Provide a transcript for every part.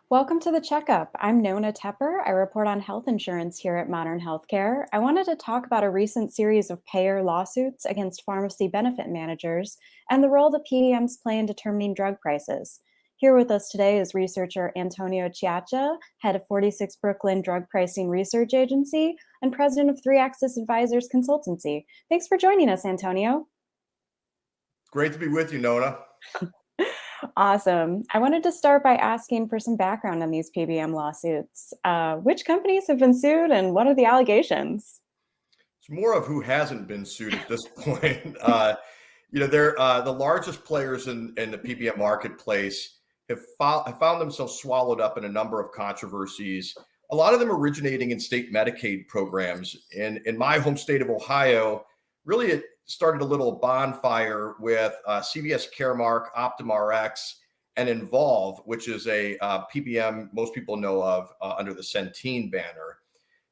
Welcome to the checkup. I'm Nona Tepper. I report on health insurance here at Modern Healthcare. I wanted to talk about a recent series of payer lawsuits against pharmacy benefit managers and the role that PBMs play in determining drug prices. Here with us today is researcher Antonio Ciaccia, head of 46 Brooklyn Drug Pricing Research Agency and president of 3Axis Advisors Consultancy. Thanks for joining us, Antonio. Great to be with you, Nona. Awesome. I wanted to start by asking for some background on these PBM lawsuits. Which companies have been sued and what are the allegations? It's more of who hasn't been sued at this point. They're the largest players in the PBM marketplace have found themselves swallowed up in a number of controversies, a lot of them originating in state Medicaid programs. In my home state of Ohio, really it started a little bonfire with CVS Caremark, OptumRx, and Involve, which is a PBM most people know of under the Centene banner.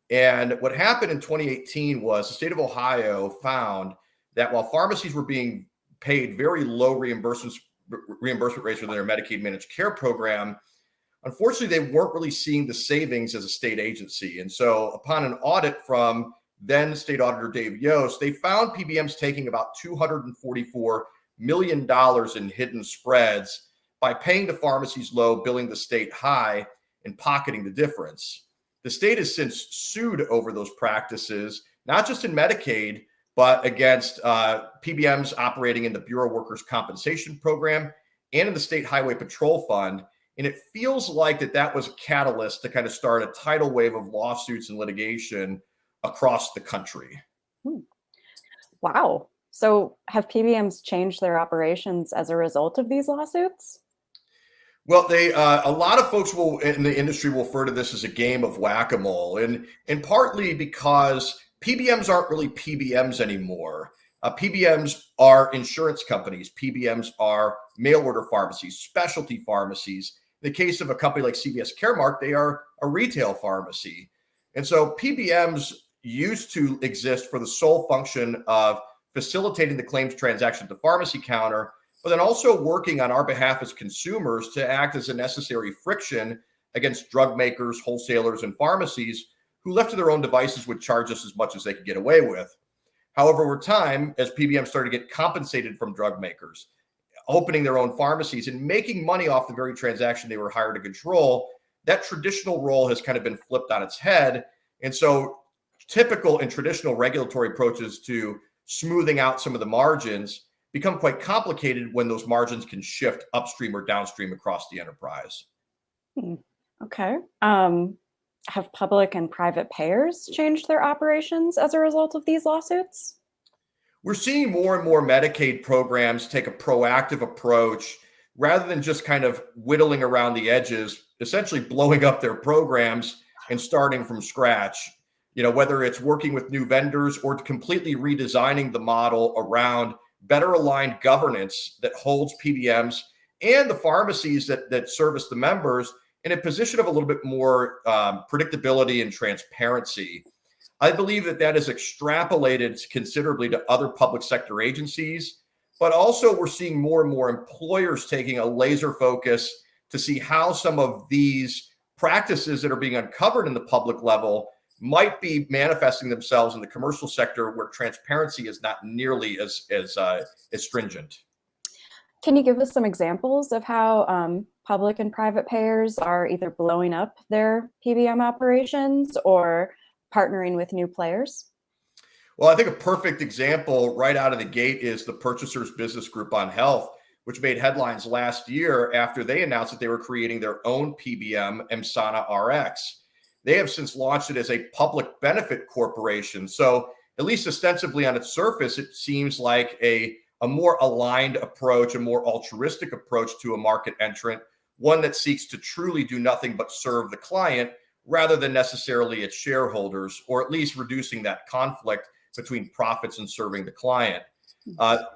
And what happened in 2018 was the state of Ohio found that while pharmacies were being paid very low reimbursement rates for their Medicaid managed care program, unfortunately, they weren't really seeing the savings as a state agency. And so upon an audit from then state auditor Dave Yost, they found PBMs taking about $244 million in hidden spreads by paying the pharmacies low, billing the state high, and pocketing the difference. The state has since sued over those practices, not just in Medicaid, but against PBMs operating in the Bureau of Workers' Compensation Program and in the State Highway Patrol Fund. And it feels like that was a catalyst to kind of start a tidal wave of lawsuits and litigation across the country. Wow. So have PBMs changed their operations as a result of these lawsuits? Well, a lot of folks in the industry will refer to this as a game of whack-a-mole, and partly because PBMs aren't really PBMs anymore. PBMs are insurance companies. PBMs are mail order pharmacies, specialty pharmacies. In the case of a company like CVS Caremark, they are a retail pharmacy. And so PBMs used to exist for the sole function of facilitating the claims transaction at the pharmacy counter, but then also working on our behalf as consumers to act as a necessary friction against drug makers, wholesalers, and pharmacies who left to their own devices would charge us as much as they could get away with. However, over time, as PBMs started to get compensated from drug makers, opening their own pharmacies and making money off the very transaction they were hired to control, that traditional role has kind of been flipped on its head. And so typical and traditional regulatory approaches to smoothing out some of the margins become quite complicated when those margins can shift upstream or downstream across the enterprise. Okay. Have public and private payers changed their operations as a result of these lawsuits? We're seeing more and more Medicaid programs take a proactive approach rather than just kind of whittling around the edges, essentially blowing up their programs and starting from scratch. Whether it's working with new vendors or completely redesigning the model around better aligned governance that holds PBMs and the pharmacies that service the members in a position of a little bit more predictability and transparency. I believe that is extrapolated considerably to other public sector agencies, but also we're seeing more and more employers taking a laser focus to see how some of these practices that are being uncovered in the public level might be manifesting themselves in the commercial sector where transparency is not nearly as stringent. Can you give us some examples of how public and private payers are either blowing up their PBM operations or partnering with new players? Well, I think a perfect example right out of the gate is the Purchasers Business Group on Health, which made headlines last year after they announced that they were creating their own PBM, Emsana RX. They have since launched it as a public benefit corporation. So at least ostensibly on its surface, it seems like a more aligned approach, a more altruistic approach to a market entrant, one that seeks to truly do nothing but serve the client rather than necessarily its shareholders, or at least reducing that conflict between profits and serving the client.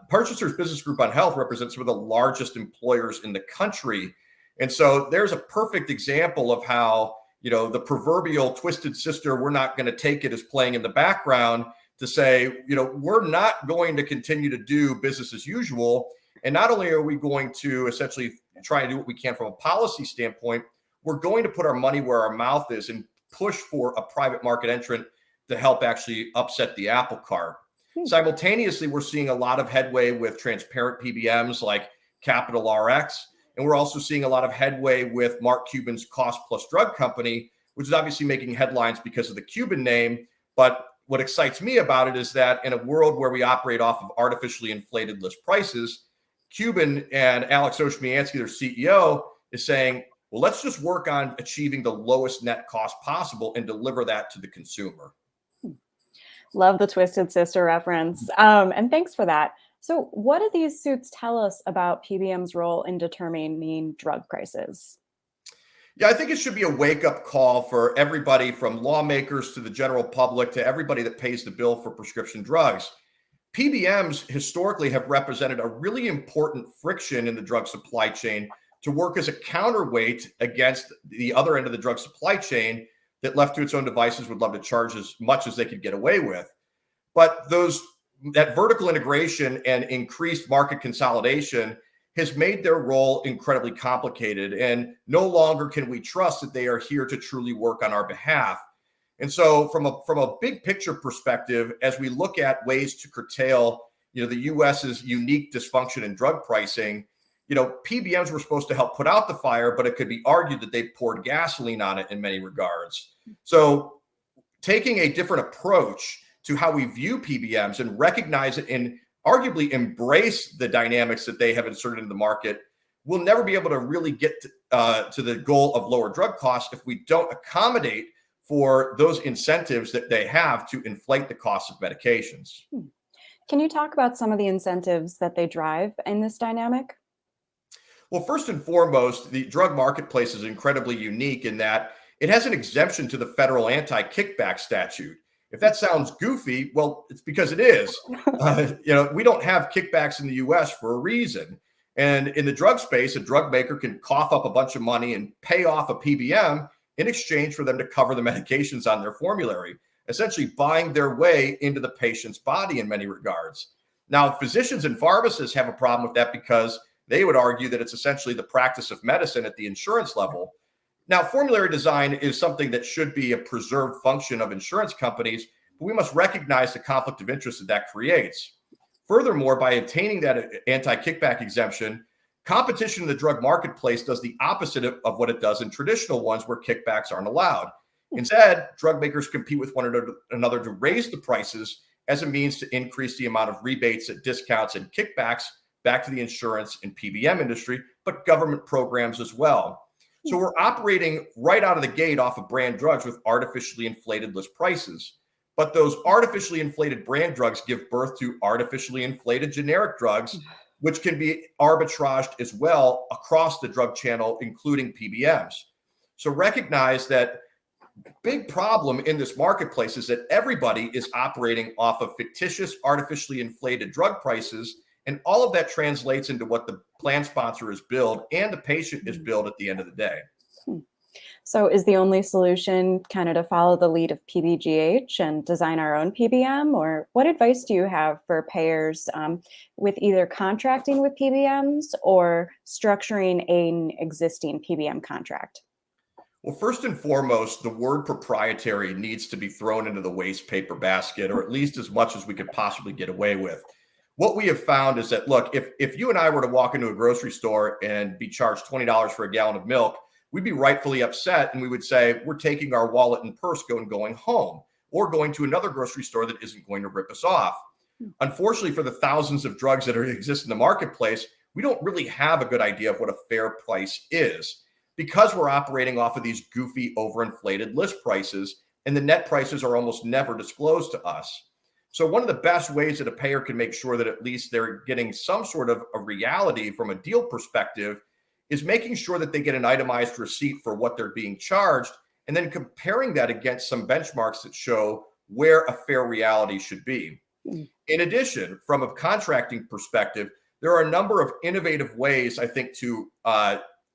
Purchasers Business Group on Health represents some of the largest employers in the country. And so there's a perfect example of how the proverbial twisted sister, we're not going to take it, is playing in the background to say, we're not going to continue to do business as usual. And not only are we going to essentially try and do what we can from a policy standpoint, we're going to put our money where our mouth is and push for a private market entrant to help actually upset the apple cart. Simultaneously, we're seeing a lot of headway with transparent PBMs like Capital RX. And we're also seeing a lot of headway with Mark Cuban's Cost Plus Drug Company, which is obviously making headlines because of the Cuban name. But what excites me about it is that in a world where we operate off of artificially inflated list prices, Cuban and Alex Oshmiansky, their CEO, is saying, well, let's just work on achieving the lowest net cost possible and deliver that to the consumer. Love the Twisted Sister reference. And thanks for that. So what do these suits tell us about PBM's role in determining drug prices? Yeah, I think it should be a wake-up call for everybody from lawmakers to the general public to everybody that pays the bill for prescription drugs. PBMs historically have represented a really important friction in the drug supply chain to work as a counterweight against the other end of the drug supply chain that, left to its own devices, would love to charge as much as they could get away with. But that vertical integration and increased market consolidation has made their role incredibly complicated. And no longer can we trust that they are here to truly work on our behalf. And so from a big picture perspective, as we look at ways to curtail, the US's unique dysfunction in drug pricing, PBMs were supposed to help put out the fire, but it could be argued that they poured gasoline on it in many regards. So taking a different approach to how we view PBMs and recognize it and arguably embrace the dynamics that they have inserted in the market, we'll never be able to really get to the goal of lower drug costs if we don't accommodate for those incentives that they have to inflate the cost of medications. Can you talk about some of the incentives that they drive in this dynamic? Well, first and foremost, the drug marketplace is incredibly unique in that it has an exemption to the federal anti-kickback statute. If that sounds goofy, well, it's because it is. We don't have kickbacks in the US for a reason. And in the drug space, a drug maker can cough up a bunch of money and pay off a PBM in exchange for them to cover the medications on their formulary, essentially buying their way into the patient's body in many regards. Now, physicians and pharmacists have a problem with that because they would argue that it's essentially the practice of medicine at the insurance level. Now, formulary design is something that should be a preserved function of insurance companies, but we must recognize the conflict of interest that creates. Furthermore, by obtaining that anti-kickback exemption, competition in the drug marketplace does the opposite of what it does in traditional ones where kickbacks aren't allowed. Instead, drug makers compete with one another to raise the prices as a means to increase the amount of rebates, discounts, and kickbacks back to the insurance and PBM industry, but government programs as well. So we're operating right out of the gate off of brand drugs with artificially inflated list prices. But those artificially inflated brand drugs give birth to artificially inflated generic drugs, which can be arbitraged as well across the drug channel, including PBMs. So recognize that big problem in this marketplace is that everybody is operating off of fictitious, artificially inflated drug prices. And all of that translates into what the plan sponsor is billed and the patient is billed at the end of the day. So is the only solution kind of to follow the lead of PBGH and design our own PBM? Or what advice do you have for payers with either contracting with PBMs or structuring an existing PBM contract? Well, first and foremost, the word proprietary needs to be thrown into the waste paper basket, or at least as much as we could possibly get away with. What we have found is that, look, if you and I were to walk into a grocery store and be charged $20 for a gallon of milk, we'd be rightfully upset. And we would say, we're taking our wallet and purse going home, or going to another grocery store that isn't going to rip us off. Unfortunately, for the thousands of drugs that exist in the marketplace, we don't really have a good idea of what a fair price is because we're operating off of these goofy, overinflated list prices, and the net prices are almost never disclosed to us. So one of the best ways that a payer can make sure that at least they're getting some sort of a reality from a deal perspective is making sure that they get an itemized receipt for what they're being charged, and then comparing that against some benchmarks that show where a fair reality should be. In addition, from a contracting perspective, there are a number of innovative ways, I think, to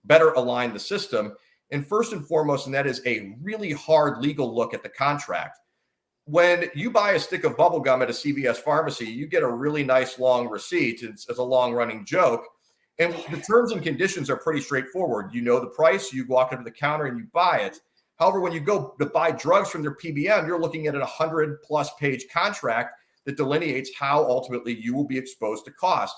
better align the system. And first and foremost, and that is a really hard legal look at the contract. When you buy a stick of bubble gum at a CVS pharmacy, you get a really nice long receipt. It's a long running joke. And the terms and conditions are pretty straightforward. You know the price, you walk up to the counter and you buy it. However, when you go to buy drugs from their PBM, you're looking at a 100+ page contract that delineates how ultimately you will be exposed to cost.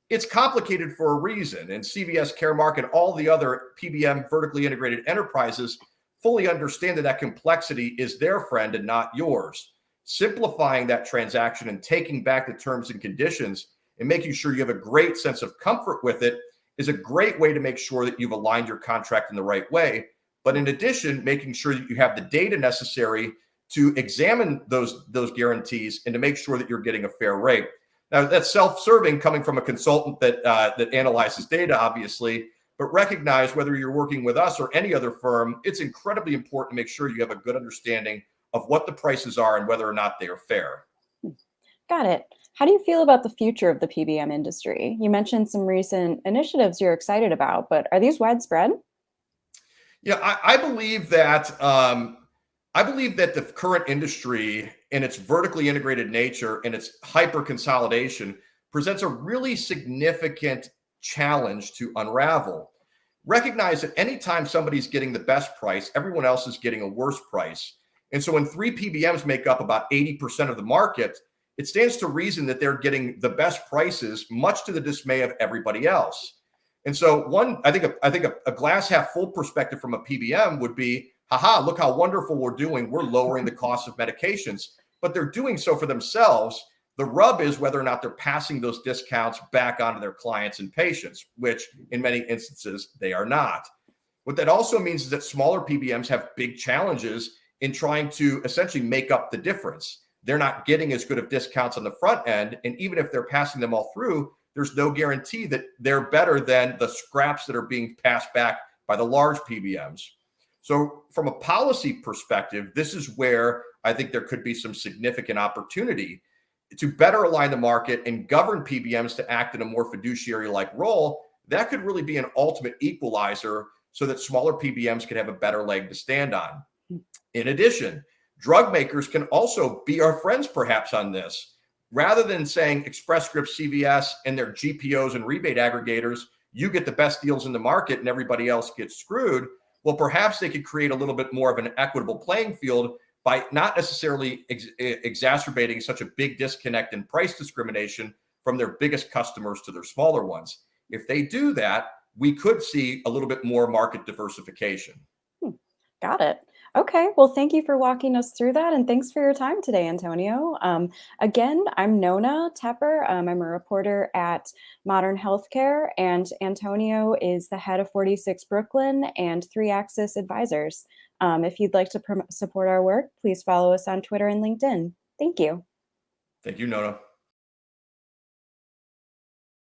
It's complicated for a reason, and CVS, Caremark, and all the other PBM vertically integrated enterprises fully understand that complexity is their friend and not yours. Simplifying that transaction and taking back the terms and conditions and making sure you have a great sense of comfort with it is a great way to make sure that you've aligned your contract in the right way. But in addition, making sure that you have the data necessary to examine those guarantees and to make sure that you're getting a fair rate. Now, that's self-serving coming from a consultant that analyzes data, obviously, but recognize whether you're working with us or any other firm, it's incredibly important to make sure you have a good understanding of what the prices are and whether or not they are fair. Got it. How do you feel about the future of the PBM industry? You mentioned some recent initiatives you're excited about, but are these widespread? Yeah, I believe that the current industry and its vertically integrated nature and its hyper consolidation presents a really significant challenge to unravel. Recognize that anytime somebody's getting the best price, everyone else is getting a worse price. And so when three PBMs make up about 80% of the market, it stands to reason that they're getting the best prices, much to the dismay of everybody else. And so I think a glass half full perspective from a PBM would be, haha, look how wonderful we're doing. We're lowering the cost of medications, but they're doing so for themselves. The rub is whether or not they're passing those discounts back onto their clients and patients, which in many instances they are not. What that also means is that smaller PBMs have big challenges in trying to essentially make up the difference. They're not getting as good of discounts on the front end. And even if they're passing them all through, there's no guarantee that they're better than the scraps that are being passed back by the large PBMs. So from a policy perspective, this is where I think there could be some significant opportunity to better align the market and govern PBMs to act in a more fiduciary-like role. That could really be an ultimate equalizer so that smaller PBMs can have a better leg to stand on. In addition, drug makers can also be our friends perhaps on this. Rather than saying Express Scripts, CVS, and their GPOs and rebate aggregators, you get the best deals in the market and everybody else gets screwed. Well, perhaps they could create a little bit more of an equitable playing field by not necessarily exacerbating such a big disconnect in price discrimination from their biggest customers to their smaller ones. If they do that, we could see a little bit more market diversification. Got it. Okay. Well, thank you for walking us through that. And thanks for your time today, Antonio. Again, I'm Nona Tepper. I'm a reporter at Modern Healthcare, and Antonio is the head of 46 Brooklyn and 3-Axis Advisors. If you'd like to support our work, please follow us on Twitter and LinkedIn. Thank you. Thank you, Nona.